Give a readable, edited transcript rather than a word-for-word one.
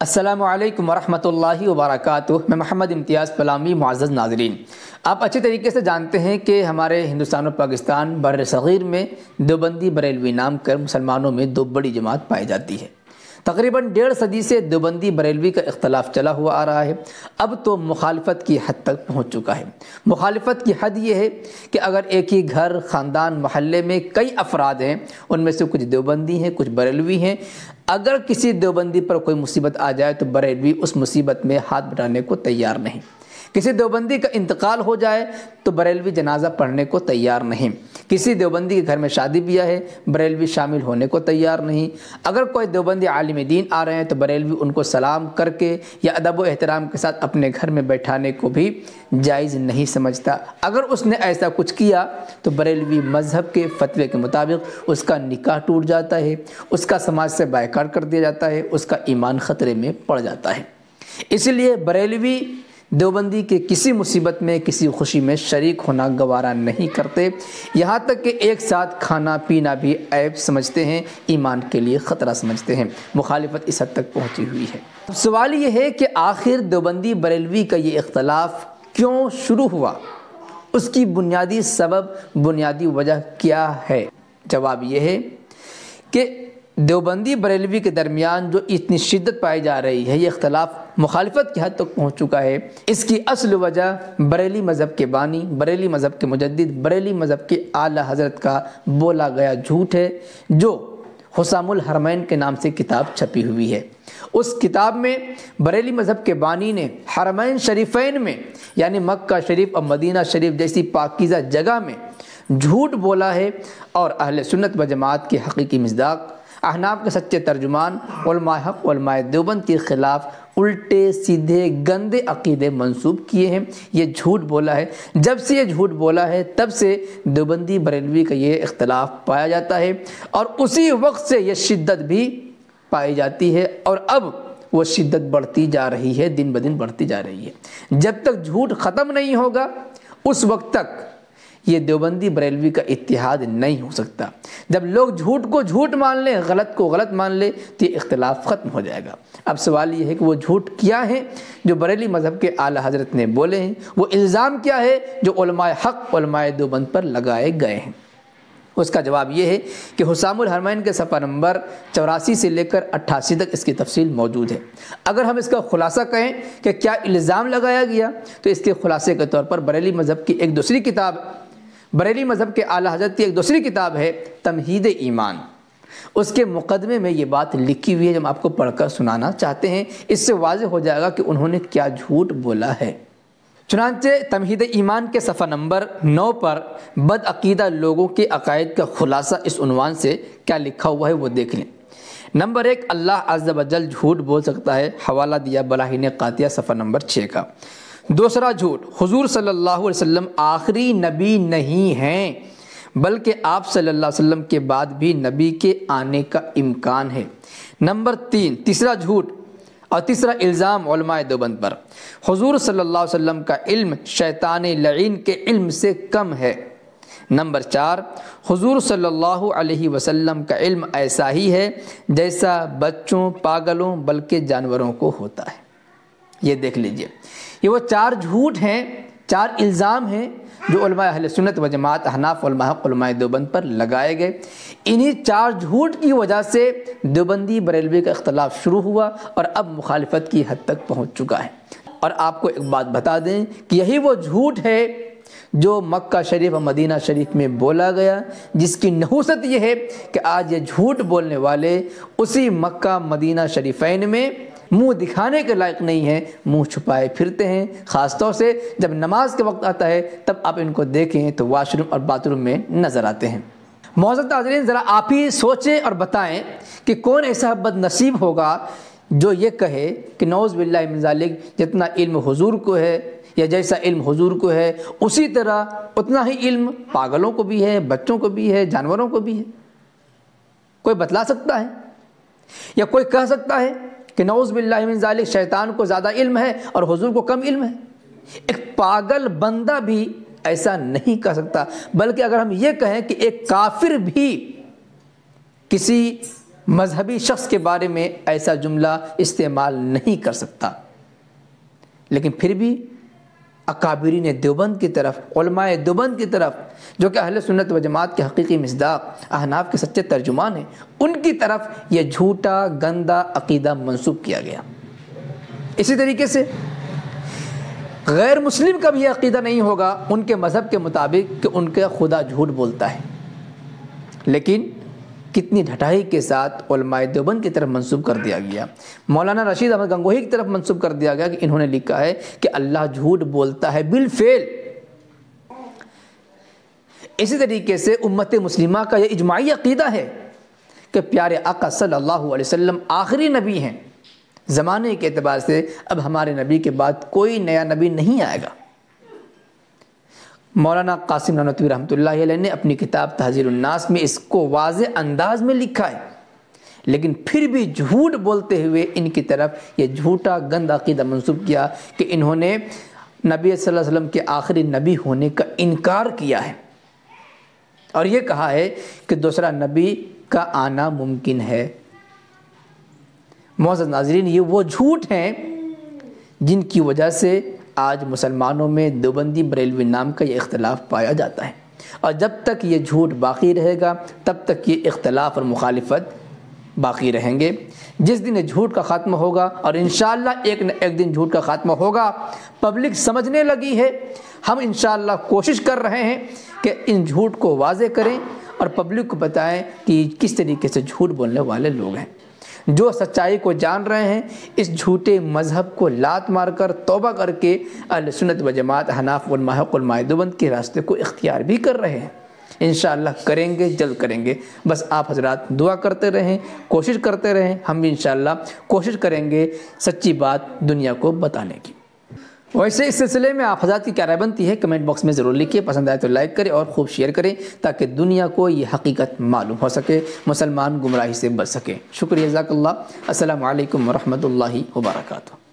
السلام علیکم ورحمۃ اللہ وبرکاتہ۔ میں محمد امتیاز پلامی۔ معزز ناظرین، آپ اچھے طریقے سے جانتے ہیں کہ ہمارے ہندوستان و پاکستان بر صغیر میں دیوبندی بریلوی نام کر مسلمانوں میں دو بڑی جماعت پائی جاتی ہے۔ تقریباً 1.5 صدی سے دیوبندی بریلوی کا اختلاف چلا ہوا آ رہا ہے، اب تو مخالفت کی حد تک پہنچ چکا ہے۔ مخالفت کی حد یہ ہے کہ اگر ایک ہی گھر، خاندان، محلے میں کئی افراد ہیں، ان میں سے کچھ دیوبندی ہیں، کچھ بریلوی ہیں، اگر کسی دیوبندی پر کوئی مصیبت آ جائے تو بریلوی اس مصیبت میں ہاتھ بٹانے کو تیار نہیں۔ کسی دیوبندی کا انتقال ہو جائے تو بریلوی جنازہ پڑھنے کو تیار نہیں۔ کسی دیوبندی کے گھر میں شادی بیاہ ہے، بریلوی شامل ہونے کو تیار نہیں۔ اگر کوئی دیوبندی عالم دین آ رہے ہیں تو بریلوی ان کو سلام کر کے یا ادب و احترام کے ساتھ اپنے گھر میں بیٹھانے کو بھی جائز نہیں سمجھتا۔ اگر اس نے ایسا کچھ کیا تو بریلوی مذہب کے فتوے کے مطابق اس کا نکاح ٹوٹ جاتا ہے، اس کا سماج سے بائیکاٹ کر دیا جاتا ہے، اس کا ایمان خطرے میں پڑ جاتا ہے۔ اس لیے بریلوی دیوبندی کے کسی مصیبت میں، کسی خوشی میں شریک ہونا گوارا نہیں کرتے، یہاں تک کہ ایک ساتھ کھانا پینا بھی عیب سمجھتے ہیں، ایمان کے لیے خطرہ سمجھتے ہیں۔ مخالفت اس حد تک پہنچی ہوئی ہے۔ سوال یہ ہے کہ آخر دیوبندی بریلوی کا یہ اختلاف کیوں شروع ہوا؟ اس کی بنیادی سبب، بنیادی وجہ کیا ہے؟ جواب یہ ہے کہ دیوبندی بریلوی کے درمیان جو اتنی شدت پائی جا رہی ہے، یہ اختلاف مخالفت کی حد تک پہنچ چکا ہے۔ اس کی اصل وجہ بریلی مذہب کے بانی، بریلی مذہب کے مجدد، بریلی مذہب کے اعلیٰ حضرت کا بولا گیا جھوٹ ہے، جو حسام الحرمین کے نام سے کتاب چھپی ہوئی ہے۔ اس کتاب میں بریلی مذہب کے بانی نے حرمین شریفین میں، یعنی مکہ شریف اور مدینہ شریف جیسی پاکیزہ جگہ میں جھوٹ بولا ہے، اور اہل سنت و جماعت کے حقیقی مصداق، احناف کے سچے ترجمان، علماء حق، علماء دیوبند کے خلاف الٹے سیدھے گندے عقیدے منسوب کیے ہیں۔ یہ جھوٹ بولا ہے۔ جب سے یہ جھوٹ بولا ہے تب سے دیوبندی بریلوی کا یہ اختلاف پایا جاتا ہے، اور اسی وقت سے یہ شدت بھی پائی جاتی ہے، اور اب وہ شدت بڑھتی جا رہی ہے، دن بدن بڑھتی جا رہی ہے۔ جب تک جھوٹ ختم نہیں ہوگا اس وقت تک یہ دیوبندی بریلوی کا اتحاد نہیں ہو سکتا۔ جب لوگ جھوٹ کو جھوٹ مان لیں، غلط کو غلط مان لیں، تو یہ اختلاف ختم ہو جائے گا۔ اب سوال یہ ہے کہ وہ جھوٹ کیا ہے جو بریلی مذہب کے اعلیٰ حضرت نے بولے ہیں؟ وہ الزام کیا ہے جو علماء حق، علماء دیوبند پر لگائے گئے ہیں؟ اس کا جواب یہ ہے کہ حسام الحرمین کے صفحہ نمبر 84 سے لے کر 88 تک اس کی تفصیل موجود ہے۔ اگر ہم اس کا خلاصہ کہیں کہ کیا الزام لگایا گیا، تو اس کے خلاصے کے طور پر بریلی مذہب کی ایک دوسری کتاب، بریلی مذہب کے اعلیٰ حضرت کی ایک دوسری کتاب ہے تمہید ایمان، اس کے مقدمے میں یہ بات لکھی ہوئی ہے جو ہم آپ کو پڑھ کر سنانا چاہتے ہیں۔ اس سے واضح ہو جائے گا کہ انہوں نے کیا جھوٹ بولا ہے۔ چنانچہ تمہید ایمان کے صفحہ نمبر 9 پر بدعقیدہ لوگوں کے عقائد کا خلاصہ اس عنوان سے کیا لکھا ہوا ہے وہ دیکھ لیں۔ نمبر 1، اللہ عز و جل جھوٹ بول سکتا ہے، حوالہ دیا براہین قاطعہ صفحہ نمبر 6 کا۔ دوسرا جھوٹ، حضور صلی اللہ علیہ وسلم آخری نبی نہیں ہیں، بلکہ آپ صلی اللہ علیہ وسلم کے بعد بھی نبی کے آنے کا امکان ہے۔ نمبر 3، تیسرا جھوٹ اور تیسرا الزام علماء دیوبند پر، حضور صلی اللہ علیہ وسلم کا علم شیطان لعین کے علم سے کم ہے۔ نمبر 4، حضور صلی اللہ علیہ وسلم کا علم ایسا ہی ہے جیسا بچوں، پاگلوں بلکہ جانوروں کو ہوتا ہے۔ یہ دیکھ لیجئے، یہ وہ 4 جھوٹ ہیں، 4 الزام ہیں جو علماء اہل سنت و جماعت، احناف، علماء حق، علماء دیوبند پر لگائے گئے۔ انہی 4 جھوٹ کی وجہ سے دیوبندی بریلوی کا اختلاف شروع ہوا اور اب مخالفت کی حد تک پہنچ چکا ہے۔ اور آپ کو ایک بات بتا دیں کہ یہی وہ جھوٹ ہے جو مکہ شریف اور مدینہ شریف میں بولا گیا، جس کی نحوست یہ ہے کہ آج یہ جھوٹ بولنے والے اسی مکہ مدینہ شریفین میں منہ دکھانے کے لائق نہیں ہیں، منہ چھپائے پھرتے ہیں۔ خاص طور سے جب نماز کے وقت آتا ہے تب آپ ان کو دیکھیں تو واش روم اور باتھ روم میں نظر آتے ہیں۔ معزز ناظرین، ذرا آپ ہی سوچیں اور بتائیں کہ کون ایسا بد نصیب ہوگا جو یہ کہے کہ نعوذ باللہ من ذالک، جتنا علم حضور کو ہے یا جیسا علم حضور کو ہے اسی طرح اتنا ہی علم پاگلوں کو بھی ہے، بچوں کو بھی ہے، جانوروں کو بھی ہے؟ کوئی بتلا سکتا ہے؟ یا کوئی کہہ سکتا ہے کہ نعوذ باللہ من ذالک شیطان کو زیادہ علم ہے اور حضور کو کم علم ہے؟ ایک پاگل بندہ بھی ایسا نہیں کہہ سکتا، بلکہ اگر ہم یہ کہیں کہ ایک کافر بھی کسی مذہبی شخص کے بارے میں ایسا جملہ استعمال نہیں کر سکتا، لیکن پھر بھی اکابرین دیوبند کی طرف، علماء دیوبند کی طرف، جو کہ اہل سنت و جماعت کے حقیقی مصداق، احناف کے سچے ترجمان ہیں، ان کی طرف یہ جھوٹا گندا عقیدہ منسوب کیا گیا۔ اسی طریقے سے غیر مسلم کا بھی یہ عقیدہ نہیں ہوگا ان کے مذہب کے مطابق کہ ان کا خدا جھوٹ بولتا ہے، لیکن کتنی ڈھٹائی کے ساتھ علماء دیوبند کی طرف منسوب کر دیا گیا۔ مولانا رشید احمد گنگوہی کی طرف منسوب کر دیا گیا کہ انہوں نے لکھا ہے کہ اللہ جھوٹ بولتا ہے بالفعل۔ اسی طریقے سے امت مسلمہ کا یہ اجماعی عقیدہ ہے کہ پیارے آقا صلی اللہ علیہ وسلم آخری نبی ہیں، زمانے کے اعتبار سے اب ہمارے نبی کے بعد کوئی نیا نبی نہیں آئے گا۔ مولانا قاسم نانوتوی رحمۃ اللہ علیہ نے اپنی کتاب تحذیر الناس میں اس کو واضح انداز میں لکھا ہے، لیکن پھر بھی جھوٹ بولتے ہوئے ان کی طرف یہ جھوٹا گند عقیدہ منسوب کیا کہ انہوں نے نبی صلی اللہ علیہ وسلم کے آخری نبی ہونے کا انکار کیا ہے، اور یہ کہا ہے کہ دوسرا نبی کا آنا ممکن ہے۔ معزز ناظرین، یہ وہ جھوٹ ہیں جن کی وجہ سے آج مسلمانوں میں دیوبندی بریلوی نام کا یہ اختلاف پایا جاتا ہے، اور جب تک یہ جھوٹ باقی رہے گا تب تک یہ اختلاف اور مخالفت باقی رہیں گے۔ جس دن جھوٹ کا خاتمہ ہوگا، اور انشاءاللہ ایک نہ ایک دن جھوٹ کا خاتمہ ہوگا، پبلک سمجھنے لگی ہے، ہم انشاءاللہ کوشش کر رہے ہیں کہ ان جھوٹ کو واضح کریں اور پبلک کو بتائیں کہ کس طریقے سے جھوٹ بولنے والے لوگ ہیں۔ جو سچائی کو جان رہے ہیں اس جھوٹے مذہب کو لات مار کر توبہ کر کے اہل سنت و جماعت، احناف علماء دیوبند کے راستے کو اختیار بھی کر رہے ہیں۔ انشاءاللہ کریں گے، جلد کریں گے، بس آپ حضرات دعا کرتے رہیں، کوشش کرتے رہیں، ہم بھی انشاءاللہ کوشش کریں گے سچی بات دنیا کو بتانے کی۔ ویسے اس سلسلے میں آپ حضرات کی کیا رائے بنتی ہے کمنٹ باکس میں ضرور لکھیے، پسند آئے تو لائک کریں اور خوب شیئر کریں تاکہ دنیا کو یہ حقیقت معلوم ہو سکے، مسلمان گمراہی سے بچ سکے۔ شکریہ، جزاک اللہ۔ السلام علیکم ورحمۃ اللہ وبرکاتہ۔